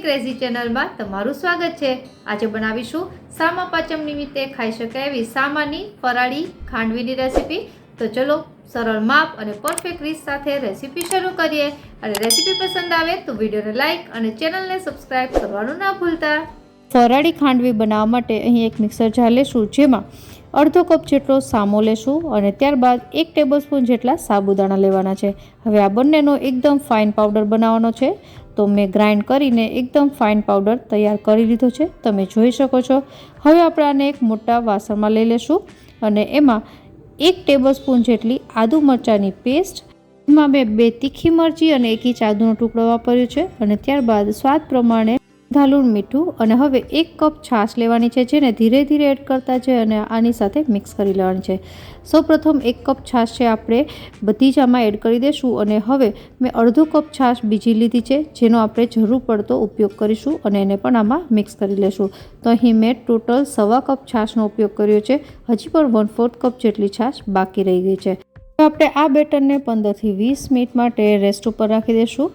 Cooking crazy ચેનલમાં તમારું સ્વાગત છે। આજે બનાવીશું સામા પાંચમ નિમિત્તે ખાઈ શકાય એવી સામાની ફરાળી ખાંડવીની રેસીપી। તો ચલો સરળ માપ અને પરફેક્ટ રીત સાથે રેસીપી શરૂ કરીએ। અને રેસીપી પસંદ આવે તો વિડીયોને લાઇક અને ચેનલને સબસ્ક્રાઇબ કરવાનું ના ભૂલતા। ફરાળી ખાંડવી બનાવવા માટે અહીં એક મિક્સર જાર લેશું, જેમાં અડધો કપ જેટલો સામો લેશું અને ત્યારબાદ 1 ટેબલસ્પૂન જેટલા સાબુદાણા લેવાના છે। હવે આ બંનેનો એકદમ ફાઇન પાવડર બનાવવાનો છે। તો મેં ગ્રાઇન્ડ કરીને એકદમ ફાઇન પાવડર તૈયાર કરી લીધો છે, તમે જોઈ શકો છો। હવે આપણે આને એક મોટા વાસણમાં લઈ લેશું અને એમાં 1 ટેબલસ્પૂન જેટલી આદુ મરચાંની પેસ્ટ, એમાં મેં 2 તીખી મરચી અને 1 ઇંચ આદુનો ટુકડો વાપર્યો છે અને ત્યારબાદ સ્વાદ પ્રમાણે ધાલુણ મીઠું અને હવે 1 કપ છાશ લેવાની છે, જેને ધીરે ધીરે એડ કરતા છે અને આની સાથે મિક્સ કરી લેવાની છે। સૌપ્રથમ 1 કપ છાશ છે આપણે બધી જ આમાં એડ કરી દઈશું અને હવે મેં અડધો કપ છાશ બીજી લીધી છે, જેનો આપણે જરૂર પડતો ઉપયોગ કરીશું અને એને પણ આમાં મિક્સ કરી લેશું। તો અહીં મેં ટોટલ 1.25 કપ છાશનો ઉપયોગ કર્યો છે, હજી પણ 1/4 કપ જેટલી છાશ બાકી રહી ગઈ છે। તો આપણે આ બેટરને 15 થી 20 મિનિટ માટે રેસ્ટ ઉપર રાખી દઈશું।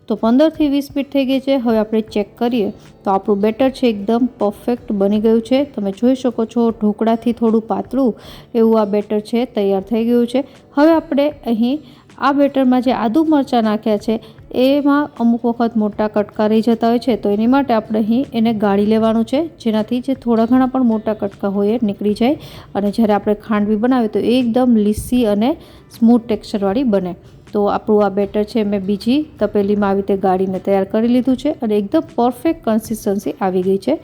તો 15 થી 20 મિનિટ થઈ ગઈ છે। હવે આપણે ચેક કરીએ તો આપણું બેટર છે એકદમ પરફેક્ટ બની ગયું છે, તમે જોઈ શકો છો। ઢોકળાથી થોડું પાતળું એવું આ બેટર છે તૈયાર થઈ ગયું છે। હવે આપણે અહીં આ બેટરમાં જે આદુ મરચાં નાખ્યા છે એમાં અમુક વખત મોટા કટકા રહી જતા હોય છે, તો એની માટે આપણે અહીં એને ગાળી લેવાનું છે, જેનાથી જે થોડા ઘણા પણ મોટા કટકા હોય એ નીકળી જાય અને જ્યારે આપણે ખાંડવી બનાવીએ તો એકદમ લીસી અને સ્મૂથ ટેક્સચરવાળી બને। તો આપણું આ બેટર છે મેં બીજી તપેલીમાં આવી રીતે ગાળીને તૈયાર કરી લીધું છે અને એકદમ પરફેક્ટ કન્સિસ્ટન્સી આવી ગઈ છે।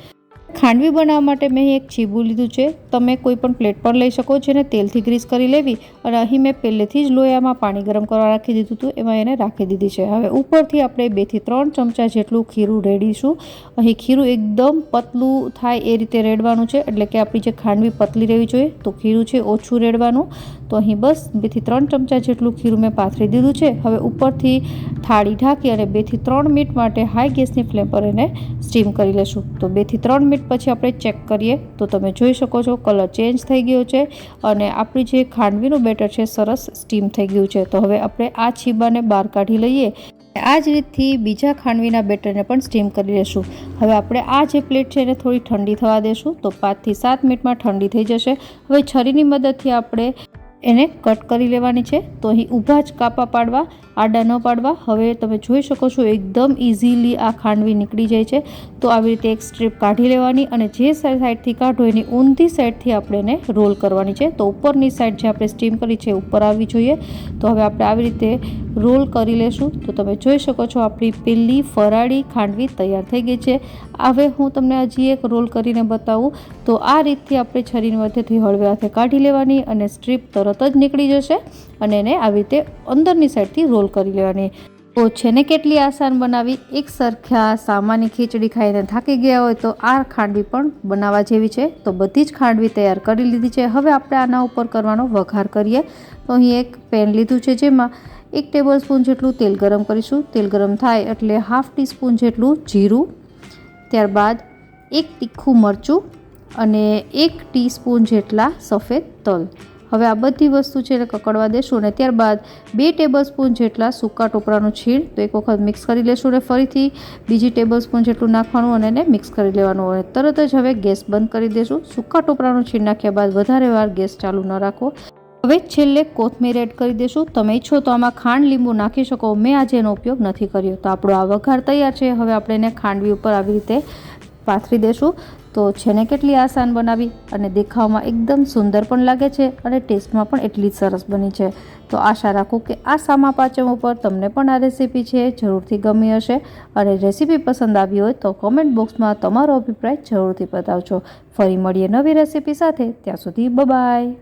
ખાંડવી બનાવવા માટે મેં એક છીબું લીધું છે, તમે કોઈ પણ પ્લેટ પર લઈ શકો, જેને તેલથી ગ્રીસ કરી લેવી અને અહીં મેં પહેલેથી જ લોયામાં પાણી ગરમ કરવા રાખી દીધું હતું, એમાં એને રાખી દીધી છે। હવે ઉપરથી આપણે 2 થી 3 ચમચા જેટલું ખીરું રેડીશું। અહીં ખીરું એકદમ પતલું થાય એ રીતે રેડવાનું છે, એટલે કે આપણી જે ખાંડવી પતલી રહેવી જોઈએ, તો ખીરું છે ઓછું રેડવાનું। તો અહીં બસ 2 થી 3 ચમચા જેટલું ખીરું મેં પાથરી દીધું છે। હવે ઉપરથી થાળી ઢાંકી અને 2 થી 3 મિનિટ માટે હાઈ ગેસની ફ્લેમ પર એને સ્ટીમ કરી લેશું। તો 2 થી 3 મિનિટ પછી આપણે ચેક કરીએ તો તમે જોઈ શકો છો કલર ચેન્જ થઈ ગયો છે અને આપણી જે ખાંડવીનું બેટર છે સરસ સ્ટીમ થઈ ગયું છે। તો હવે આપણે આ છીબાને બહાર કાઢી લઈએ। આ જ રીતથી બીજા ખાંડવીના બેટરને પણ સ્ટીમ કરી લેશું। હવે આપણે આ જે પ્લેટ છે એને થોડી ઠંડી થવા દેશું, તો 5 થી 7 મિનિટમાં ઠંડી થઈ જશે। હવે છરીની મદદથી આપણે એને કટ કરી લેવાની છે। તો અહીં ઊભા જ કાપા પાડવા, આડા ન પાડવા। હવે તમે જોઈ શકો છો એકદમ ઇઝીલી આ ખાંડવી નીકળી જાય છે। તો આવી રીતે એક સ્ટ્રીપ કાઢી લેવાની અને જે સાઈડથી કાઢો એની ઊંધી સાઈડથી આપણે એને રોલ કરવાની છે। તો ઉપરની સાઈડ જે આપણે સ્ટીમ કરી છે ઉપર આવવી જોઈએ। તો હવે આપણે આવી રીતે રોલ કરી લેશું। તો તમે જોઈ શકો છો આપણી પહેલી ફરાળી ખાંડવી તૈયાર થઈ ગઈ છે। હવે હું તમને હજી એક રોલ કરીને બતાવું। તો આ રીતથી આપણે છરીની મદદથી હળવે હાથે કાઢી લેવાની અને સ્ટ્રીપ તરત જ નીકળી જશે અને એને આવી રીતે અંદરની સાઈડથી રોલ કરી લેવાની। તો છે ને કેટલી આસાન બનાવી। એક સરખા સામાની ખીચડી ખાઈને થાકી ગયા હોય તો આ ખાંડવી પણ બનાવવા જેવી છે। તો બધી જ ખાંડવી તૈયાર કરી લીધી છે। હવે આપણે આના ઉપર કરવાનો વઘાર કરીએ। તો અહીં એક પેન લીધું છે, જેમાં 1 ટેબલસ્પૂન જેટલું તેલ ગરમ કરીશું। તેલ ગરમ થાય એટલે 1/2 ટીસ્પૂન જેટલું જીરું, ત્યારબાદ 1 તીખું મરચું અને 1 ટીસ્પૂન જેટલા સફેદ તલ। હવે આ બધી વસ્તુ છે એને કકડવા દેશું અને ત્યારબાદ 2 ટેબલસ્પૂન જેટલા સૂકા ટોપરાનું છીણ, તો એક વખત મિક્સ કરી લેશું અને ફરીથી બીજી ટેબલસ્પૂન જેટલું નાખવાનું અને એને મિક્સ કરી લેવાનું અને તરત જ હવે ગેસ બંધ કરી દેશું। સૂકા ટોપરાનું છીણ નાખ્યા બાદ વધારે વાર ગેસ ચાલુ ન રાખવો। હવે છેલ્લે કોથમીર એડ કરી દેશું। તમે ઈચ્છો તો આમાં ખાંડ લીંબુ નાખી શકો, મેં આજે એનો ઉપયોગ નથી કર્યો। તો આપણો આ વઘાર તૈયાર છે। હવે આપણે એને ખાંડવી ઉપર આવી રીતે પાથરી દેશું। તો છે ને કેટલી આસાન બનાવી અને દેખાવમાં એકદમ સુંદર પણ લાગે છે અને ટેસ્ટમાં પણ એટલી જ સરસ બની છે। તો આશા રાખું કે આ સામા પાંચમ ઉપર તમને પણ આ રેસીપી છે જરૂરથી ગમી હશે અને રેસીપી પસંદ આવી હોય તો કોમેન્ટ બોક્સમાં તમારો અભિપ્રાય જરૂરથી બતાવજો। ફરી મળીએ નવી રેસીપી સાથે, ત્યાં સુધી બાય બાય।